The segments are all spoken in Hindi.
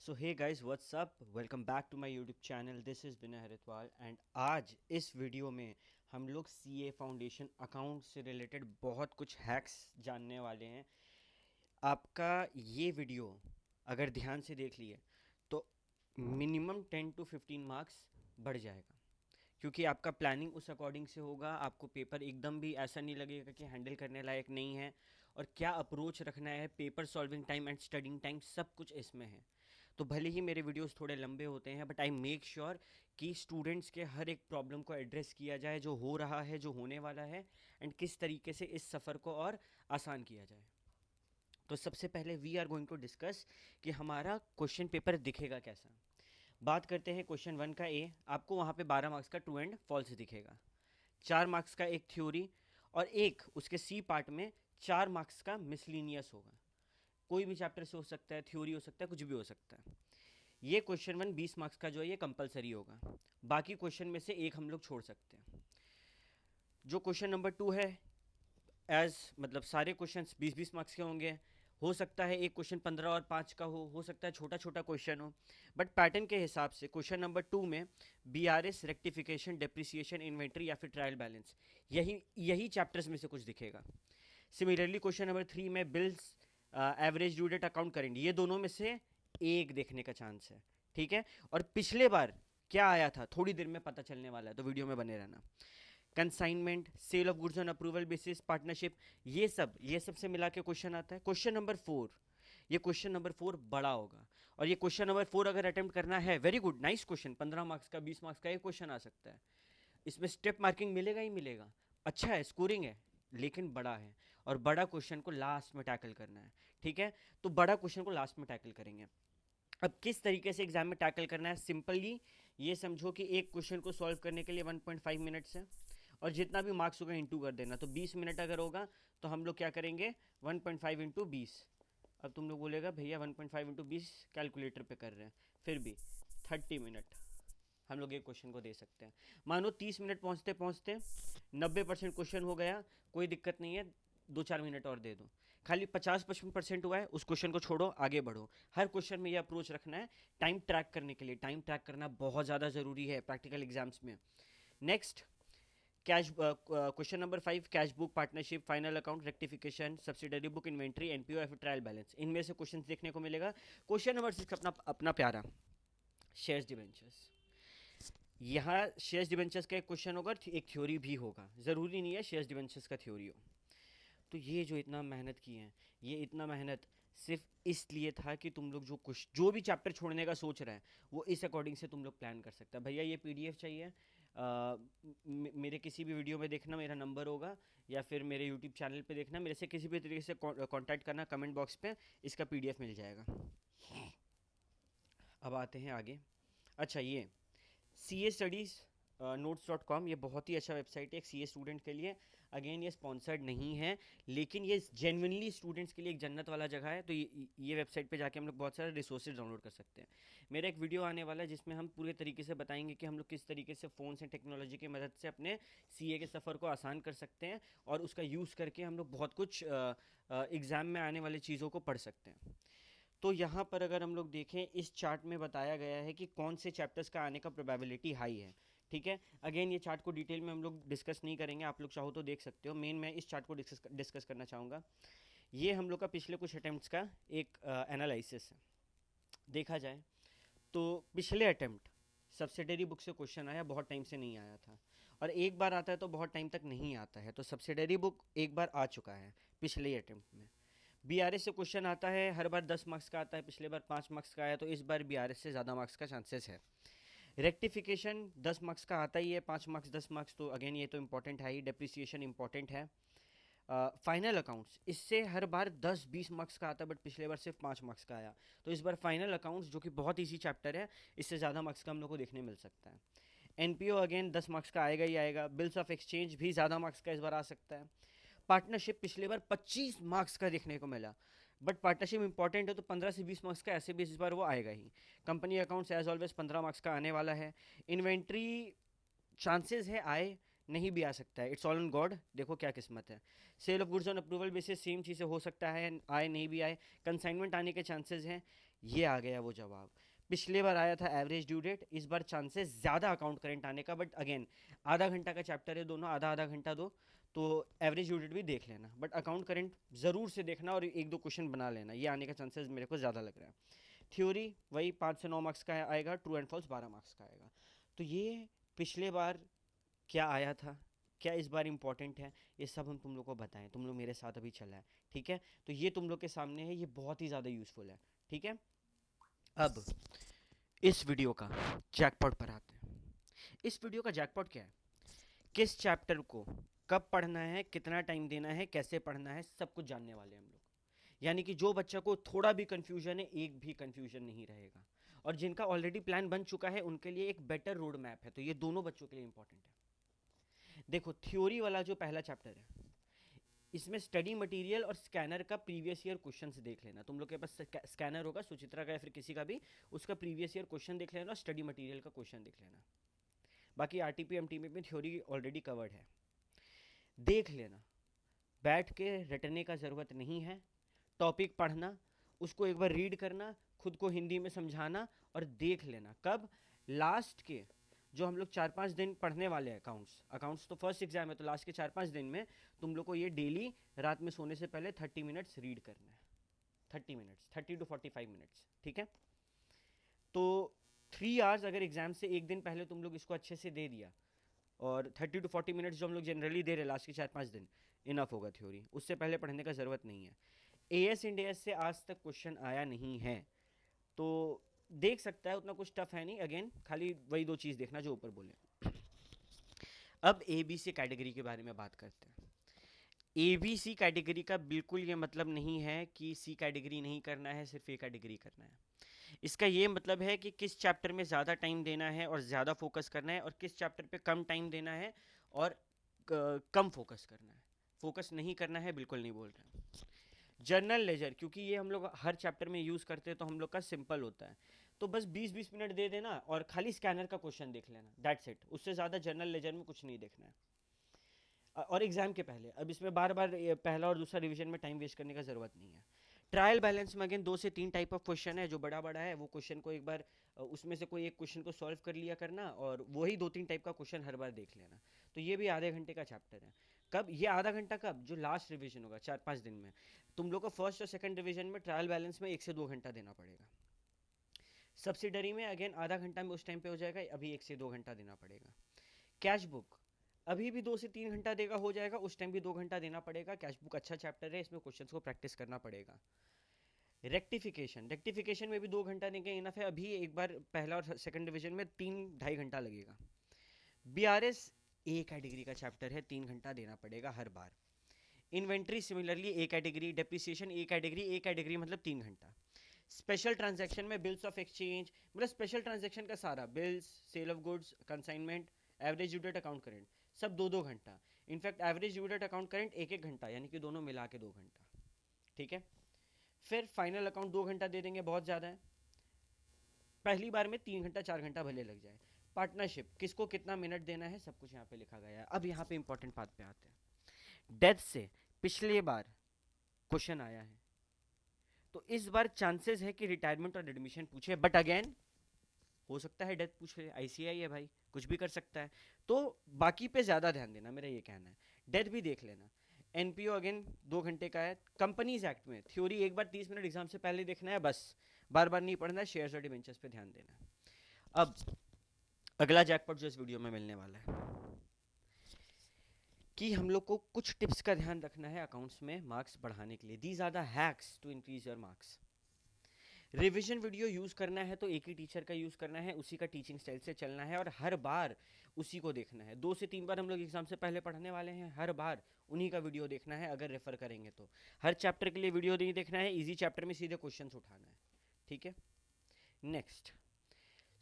So hey guys what's up, welcome back to my YouTube channel. This is Vinay Haridwal and आज इस वीडियो में हम लोग सीए फाउंडेशन अकाउंट से रिलेटेड बहुत कुछ हैक्स जानने वाले हैं। आपका ये वीडियो अगर ध्यान से देख लिए तो मिनिमम 10 to 15 मार्क्स बढ़ जाएगा, क्योंकि आपका प्लानिंग उस अकॉर्डिंग से होगा। आपको पेपर एकदम भी ऐसा नहीं लगेगा कि हैंडल करने लायक नहीं है, और क्या अप्रोच रखना है, paper solving time and studying time सब कुछ इसमें है। तो भले ही मेरे वीडियोस थोड़े लंबे होते हैं, बट आई मेक श्योर कि स्टूडेंट्स के हर एक प्रॉब्लम को एड्रेस किया जाए, जो हो रहा है, जो होने वाला है, एंड किस तरीके से इस सफ़र को और आसान किया जाए। तो सबसे पहले we are going to discuss कि हमारा क्वेश्चन पेपर दिखेगा कैसा। बात करते हैं क्वेश्चन 1 का। ए आपको वहाँ पे 12 मार्क्स का ट्रू एंड फॉल्स दिखेगा, 4 मार्क्स का एक थ्योरी, और एक उसके सी पार्ट में 4 मार्क्स का मिसलीनियस होगा। कोई भी चैप्टर से हो सकता है, थ्योरी हो सकता है, कुछ भी हो सकता है। ये क्वेश्चन 1 20 मार्क्स का जो है ये कंपलसरी होगा। बाकी क्वेश्चन में से एक हम लोग छोड़ सकते हैं। जो क्वेश्चन नंबर 2 है, एज मतलब सारे क्वेश्चन 20 20 मार्क्स के होंगे। हो सकता है एक क्वेश्चन 15 और 5 का हो सकता है छोटा छोटा क्वेश्चन हो, बट पैटर्न के हिसाब से क्वेश्चन नंबर 2 में बीआरएस, रेक्टिफिकेशन, डेप्रिसिएशन, इन्वेंट्री या फिर ट्रायल बैलेंस, यही यही चैप्टर्स में से कुछ दिखेगा। सिमिलरली क्वेश्चन नंबर 3 में bills, average due date, account current, ये दोनों में से एक देखने का चांस है। ठीक है, और पिछले बार क्या आया था थोड़ी देर में पता चलने वाला है, तो वीडियो में बने रहना। Consignment, sale of goods on approval basis, partnership, ये सब से मिला के क्वेश्चन आता है। क्वेश्चन नंबर 4, ये क्वेश्चन नंबर 4 बड़ा होगा, और ये क्वेश्चन नंबर 4 अगर अटेम्प्ट करना है, very good, nice question, 15 marks का, 20 मार्क्स का एक क्वेश्चन आ सकता है। इसमें स्टेप मार्किंग मिलेगा ही मिलेगा, अच्छा है, स्कोरिंग है, लेकिन बड़ा है, और बड़ा क्वेश्चन को लास्ट में टैकल करना है। ठीक है, तो बड़ा क्वेश्चन को लास्ट में टैकल करेंगे। अब किस तरीके से एग्जाम में टैकल करना है, सिंपली ये समझो कि एक क्वेश्चन को सॉल्व करने के लिए 1.5 मिनट्स है, और जितना भी मार्क्स होगा इंटू कर देना। तो 20 मिनट अगर होगा तो हम लोग क्या करेंगे, 1.5 इंटू 20। अब तुम लोग बोलेगा भैया 1.5 इंटू 20 कैलकुलेटर पे कर रहे हैं, फिर भी 30 मिनट हम लोग एक क्वेश्चन को दे सकते हैं। मानो 30 मिनट पहुंचते पहुंचते 90% क्वेश्चन हो गया, कोई दिक्कत नहीं है, 2 4 मिनट और दे दो। खाली 50-55% हुआ है, उस क्वेश्चन को छोड़ो, आगे बढ़ो। हर क्वेश्चन में ये अप्रोच रखना है टाइम ट्रैक करने के लिए। टाइम ट्रैक करना बहुत ज़्यादा ज़रूरी है प्रैक्टिकल एग्जाम्स में। Next, cash question number 5, cash book, partnership, final account, rectification, subsidiary book, inventory, NPO या फिर ट्रायल बैलेंस, इनमें से क्वेश्चन देखने को मिलेगा। क्वेश्चन नंबर 6 अपना अपना प्यारा, शेयर्स डिबेंचर्स। यहाँ शेयर्स डिबेंचर्स का एक क्वेश्चन होगा, एक थ्योरी भी होगा, ज़रूरी नहीं है शेयर्स डिबेंचर्स का थ्योरी हो। तो ये जो इतना मेहनत की है, ये इतना मेहनत सिर्फ इसलिए था कि तुम लोग जो भी चैप्टर छोड़ने का सोच रहे हैं, वो इस अकॉर्डिंग से तुम लोग प्लान कर सकते हैं। भैया ये पीडीएफ चाहिए, मेरे किसी भी वीडियो में देखना, मेरा नंबर होगा, या फिर मेरे यूट्यूब चैनल पे देखना, मेरे से किसी भी तरीके से कांटेक्ट करना, कमेंट बॉक्स पे इसका पीडीएफ मिल जाएगा। अब आते हैं आगे। अच्छा, ये सी ए स्टडीज़ notes.com, ये बहुत ही अच्छा वेबसाइट है एक सी ए स्टूडेंट के लिए। अगेन ये स्पॉन्सर्ड नहीं है, लेकिन ये जेन्युइनली स्टूडेंट्स के लिए एक जन्नत वाला जगह है। तो ये वेबसाइट पे जाके हम लोग बहुत सारे रिसोर्सेज डाउनलोड कर सकते हैं। मेरा एक वीडियो आने वाला है जिसमें हम पूरे तरीके से बताएंगे कि हम लोग किस तरीके से फ़ोन से टेक्नोलॉजी की मदद से अपने सी ए के सफ़र को आसान कर सकते हैं, और उसका यूज़ करके हम लोग बहुत कुछ एग्ज़ाम में आने वाली चीज़ों को पढ़ सकते हैं। तो यहाँ पर अगर हम लोग देखें, इस चार्ट में बताया गया है कि कौन से चैप्टर्स का आने का प्रोबेबिलिटी हाई है। ठीक है, अगेन ये चार्ट को डिटेल में हम लोग डिस्कस नहीं करेंगे, आप लोग चाहो तो देख सकते हो। मेन मैं इस चार्ट को डिस्कस करना चाहूँगा। ये हम लोग का पिछले कुछ अटैम्प्ट्स का एक एनालिसिस है। देखा जाए तो पिछले अटैम्प्ट सब्सिडरी बुक से क्वेश्चन आया, बहुत टाइम से नहीं आया था, और एक बार आता है तो बहुत टाइम तक नहीं आता है। तो सब्सिडरी बुक एक बार आ चुका है पिछले अटैम्प्ट में। बीआरएस से क्वेश्चन आता है, हर बार 10 मार्क्स का आता है, पिछले बार 5 मार्क्स का आया, तो इस बार बीआरएस से ज़्यादा मार्क्स का चांसेस है। रेक्टिफिकेशन 10 मार्क्स का आता ही है, 5 मार्क्स 10 मार्क्स, तो अगेन ये तो इंपॉर्टेंट है ही। डेप्रिसिएशन इंपॉर्टेंट है। फाइनल अकाउंट्स, इससे हर बार 10 20 मार्क्स का आता है, बट पिछले बार सिर्फ 5 मार्क्स का आया। तो इस बार फाइनल अकाउंट्स, जो कि बहुत ईजी चैप्टर है, इससे ज़्यादा मार्क्स का हम लोग को देखने मिल सकता है। एनपीओ अगेन 10 मार्क्स का आएगा ही आएगा। बिल्स ऑफ एक्सचेंज भी ज़्यादा मार्क्स का इस बार आ सकता है। पार्टनरशिप पिछले बार 25 मार्क्स का देखने को मिला, बट पार्टनरशिप इंपॉर्टेंट है तो 15 से 20 मार्क्स का ऐसे भी इस बार वो आएगा ही। Company accounts as always 15 marks का आने वाला है। इन्वेंट्री चांसेस है आए, नहीं भी आ सकता है, इट्स ऑल ऑन गॉड, देखो क्या किस्मत है। Sale of goods on approval basis same चीज़ें हो सकता है, आए नहीं भी आए। कंसाइनमेंट आने के चांसेस हैं। ये आ गया वो जवाब। पिछले बार आया था एवरेज ड्यू डेट, इस बार चांसेस ज़्यादा अकाउंट करंट आने का, बट अगेन आधा घंटा का चैप्टर है दोनों, आधा आधा घंटा दो, तो एवरेज ड्यू डेट भी देख लेना, बट अकाउंट करंट ज़रूर से देखना और एक दो क्वेश्चन बना लेना, ये आने का चांसेस मेरे को ज़्यादा लग रहा है। थ्योरी वही 5 से 9 मार्क्स का आएगा, ट्रू एंड फॉल्स 12 मार्क्स का आएगा। तो ये पिछले बार क्या आया था, क्या इस बार इंपॉर्टेंट है, ये सब हम तुम लोग को बताएं, तुम लोग मेरे साथ अभी चला है, ठीक है। तो ये तुम लोग के सामने है, ये बहुत ही ज़्यादा यूज़फुल है, ठीक है। अब इस वीडियो का जैकपॉट पर आते हैं। इस वीडियो का जैकपॉट क्या है, किस चैप्टर को कब पढ़ना है, कितना टाइम देना है, कैसे पढ़ना है, सब कुछ जानने वाले हैं हम लोग। यानी कि जो बच्चा को थोड़ा भी कंफ्यूजन है, एक भी कंफ्यूजन नहीं रहेगा, और जिनका ऑलरेडी प्लान बन चुका है उनके लिए एक बेटर रोड मैप है। तो ये दोनों बच्चों के लिए इंपॉर्टेंट है। देखो थ्योरी वाला जो पहला चैप्टर है, इसमें स्टडी मटेरियल और स्कैनर का प्रीवियस ईयर क्वेश्चंस देख लेना। तुम लोग के पास स्कैनर होगा सुचित्रा का या फिर किसी का भी, उसका प्रीवियस ईयर क्वेश्चन देख लेना और स्टडी मटेरियल का क्वेश्चन देख लेना। बाकी आरटीपी एमटीपी में थ्योरी ऑलरेडी कवर्ड है, देख लेना। बैठ के रटने का ज़रूरत नहीं है, टॉपिक पढ़ना, उसको एक बार रीड करना, खुद को हिंदी में समझाना और देख लेना। कब, लास्ट के जो हम लोग 4-5 दिन पढ़ने वाले हैं, अकाउंट्स अकाउंट्स तो फर्स्ट एग्जाम है, तो लास्ट के 4-5 दिन में तुम लोग को ये डेली रात में सोने से पहले 30 मिनट्स रीड करना है। 30 मिनट्स, 30 to 45 मिनट्स, ठीक है। तो 3 आवर्स अगर एग्जाम से एक दिन पहले तुम लोग इसको अच्छे से दे दिया, और 30 to 40 मिनट्स जो हम लोग जनरली दे रहे हैं लास्ट के 4-5 दिन, इनफ होगा थ्योरी, उससे पहले पढ़ने का ज़रूरत नहीं है। एएस इंडिया से आज तक क्वेश्चन आया नहीं है, तो देख सकता है, उतना कुछ टफ है नहीं। अगेन खाली वही दो चीज़ देखना जो ऊपर बोले। अब ए बी सी कैटेगरी के बारे में बात करते हैं। ए बी सी कैटेगरी का बिल्कुल ये मतलब नहीं है कि सी कैटेगरी नहीं करना है, सिर्फ ए कैटेगरी करना है। इसका ये मतलब है कि किस चैप्टर में ज़्यादा टाइम देना है और ज़्यादा फोकस करना है, और किस चैप्टर पे कम टाइम देना है और कम फोकस करना है। फोकस नहीं करना है बिल्कुल नहीं बोल रहे। जर्नल लेजर, क्योंकि ये हम लोग हर चैप्टर में यूज़ करते हैं तो हम लोग का सिंपल होता है, तो बस 20-20 मिनट दे देना और खाली स्कैनर का क्वेश्चन देख लेना, दैट्स इट। उससे ज़्यादा जर्नल लेजर में कुछ नहीं देखना है। और एग्जाम के पहले अब इसमें बार बार पहला और दूसरा रिवीजन में टाइम वेस्ट करने का ज़रूरत नहीं है। ट्रायल बैलेंस में अगेन 2 से 3 टाइप ऑफ क्वेश्चन है, जो बड़ा बड़ा है वो क्वेश्चन को एक बार उसमें से कोई एक क्वेश्चन को सॉल्व कर लिया करना, और वही 2-3 टाइप का क्वेश्चन हर बार देख लेना। तो ये भी आधे घंटे का चैप्टर है। कब ये आधा घंटा, कब, जो लास्ट रिवीजन होगा 4-5 दिन में, तुम लोग को फर्स्ट और सेकंड रिवीजन में ट्रायल बैलेंस में 1 से 2 घंटा देना पड़ेगा। सब्सिडरी में अगेन आधा घंटा में उस टाइम पे हो जाएगा, अभी 1 से 2 घंटा देना पड़ेगा। कैश बुक अभी भी 2 से 3 घंटा देगा, हो जाएगा, उस टाइम भी 2 घंटा देना पड़ेगा। कैश बुक अच्छा चैप्टर है, इसमें क्वेश्चंस को प्रैक्टिस करना पड़ेगा। रेक्टिफिकेशन, रेक्टिफिकेशन में भी 2 घंटा देंगे इनफ है, अभी एक बार पहला और सेकंड डिवीजन में 3-2.5 घंटा लगेगा। बीआरएस ए कैटेगरी का चैप्टर है, 3 घंटा देना पड़ेगा हर बार। Inventory similarly A category, depreciation A category, A category मतलब 3 घंटा। स्पेशल ट्रांजैक्शन में बिल्स ऑफ एक्सचेंज, मतलब स्पेशल ट्रांजैक्शन का सारा, bills, sale of goods, consignment, average due date, account current, सब 2-2 घंटा। In fact average due date, account current 1-1 घंटा, यानी कि दोनों मिला के 2 घंटा, ठीक है। फिर फाइनल अकाउंट 2 घंटा दे देंगे, बहुत ज़्यादा है। पहली बार में 3 घंटा 4 घंटा भले लग जाए। पार्टनरशिप, किसको कितना मिनट देना है, सब कुछ यहाँ पे लिखा गया है। अब यहाँ पे इंपॉर्टेंट बात पे आते हैं। डेथ से पिछले बार क्वेश्चन आया है, तो इस बार चांसेस है कि रिटायरमेंट और एडमिशन पूछे, बट अगेन हो सकता है डेथ पूछ ले, आईसीआई है भाई, कुछ भी कर सकता है। तो बाकी पे ज़्यादा ध्यान देना, मेरा ये कहना है। डेथ भी देख लेना। एनपीओ अगेन 2 घंटे का है। कंपनीज एक्ट में थ्योरी एक बार 30 मिनट एग्जाम से पहले देखना है, बस बार बार नहीं पढ़ना है। शेयर्स और डिवेंचर्स पे ध्यान देना है। अब अगला जैकपॉट जो इस वीडियो में मिलने वाला है, कि हम लोग को कुछ टिप्स का ध्यान रखना है अकाउंट्स में मार्क्स बढ़ाने के लिए। These are the hacks to increase your marks. Revision video use करना है तो एक ही टीचर का यूज़ करना है, उसी का टीचिंग स्टाइल से चलना है, और हर बार उसी को देखना है। 2 से 3 बार हम लोग एग्जाम से पहले पढ़ने वाले हैं, हर बार उन्हीं का वीडियो देखना है। अगर रेफर करेंगे तो हर चैप्टर के लिए वीडियो नहीं देखना है, इजी चैप्टर में सीधे क्वेश्चंस उठाना है, ठीक है। नेक्स्ट,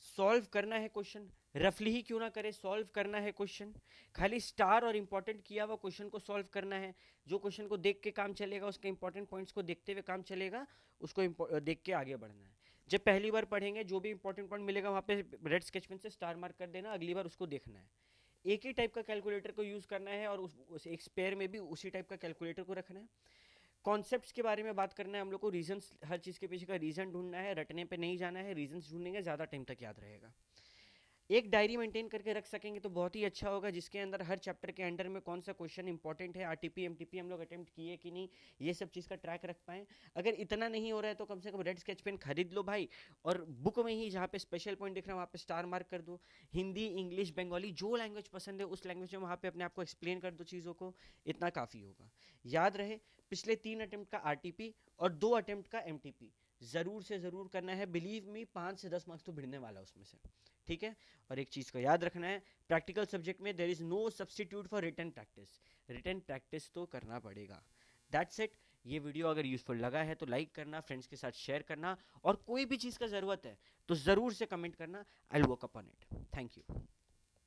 सॉल्व करना है क्वेश्चन, रफली ही क्यों ना करे, सॉल्व करना है क्वेश्चन। खाली स्टार और इंपॉर्टेंट किया हुआ क्वेश्चन को सॉल्व करना है। जो क्वेश्चन को देख के काम चलेगा, उसके इंपॉर्टेंट पॉइंट्स को देखते हुए काम चलेगा, उसको देख के आगे बढ़ना है। जब पहली बार पढ़ेंगे, जो भी इंपॉर्टेंट पॉइंट मिलेगा वहाँ पे रेड स्केच पेन से स्टार मार्क कर देना, अगली बार उसको देखना है। एक ही टाइप का कैलकुलेटर को यूज़ करना है, और उस एक स्पेयर में भी उसी टाइप का कैलकुलेटर को रखना है। कॉन्सेप्ट्स के बारे में बात करना है हम लोग को, रीजंस, हर चीज़ के पीछे का रीज़न ढूंढना है, रटने पे नहीं जाना है, रीजंस ढूंढेंगे ज़्यादा टाइम तक याद रहेगा। एक डायरी मेंटेन करके रख सकेंगे तो बहुत ही अच्छा होगा, जिसके अंदर हर चैप्टर के अंडर में कौन सा क्वेश्चन इंपॉर्टेंट है, आरटीपी एमटीपी हम लोग अटेम्प्ट किए कि नहीं, ये सब चीज़ का ट्रैक रख पाएँ। अगर इतना नहीं हो रहा है तो कम से कम रेड स्केच पेन खरीद लो भाई, और बुक में ही जहाँ पे स्पेशल पॉइंट दिख रहा है वहाँ पे स्टार मार्क कर दो। हिंदी, इंग्लिश, बंगाली, जो लैंग्वेज पसंद है उस लैंग्वेज में वहाँ पे अपने आप को एक्सप्लेन कर दो चीज़ों को, इतना काफ़ी होगा। याद रहे, पिछले 3 अटेम्प्ट का आरटीपी और 2 अटेम्प्ट का एमटीपी ज़रूर से ज़रूर करना है। बिलीव मी, 5 से 10 मार्क्स तो भिड़ने वाला उसमें से, ठीक है। और एक चीज़ को याद रखना है, प्रैक्टिकल सब्जेक्ट में there is no substitute for written practice, written practice तो करना पड़ेगा। That's it. ये वीडियो अगर यूजफुल लगा है तो लाइक करना, फ्रेंड्स के साथ शेयर करना, और कोई भी चीज़ का ज़रूरत है तो ज़रूर से कमेंट करना। I will work upon it. Thank you.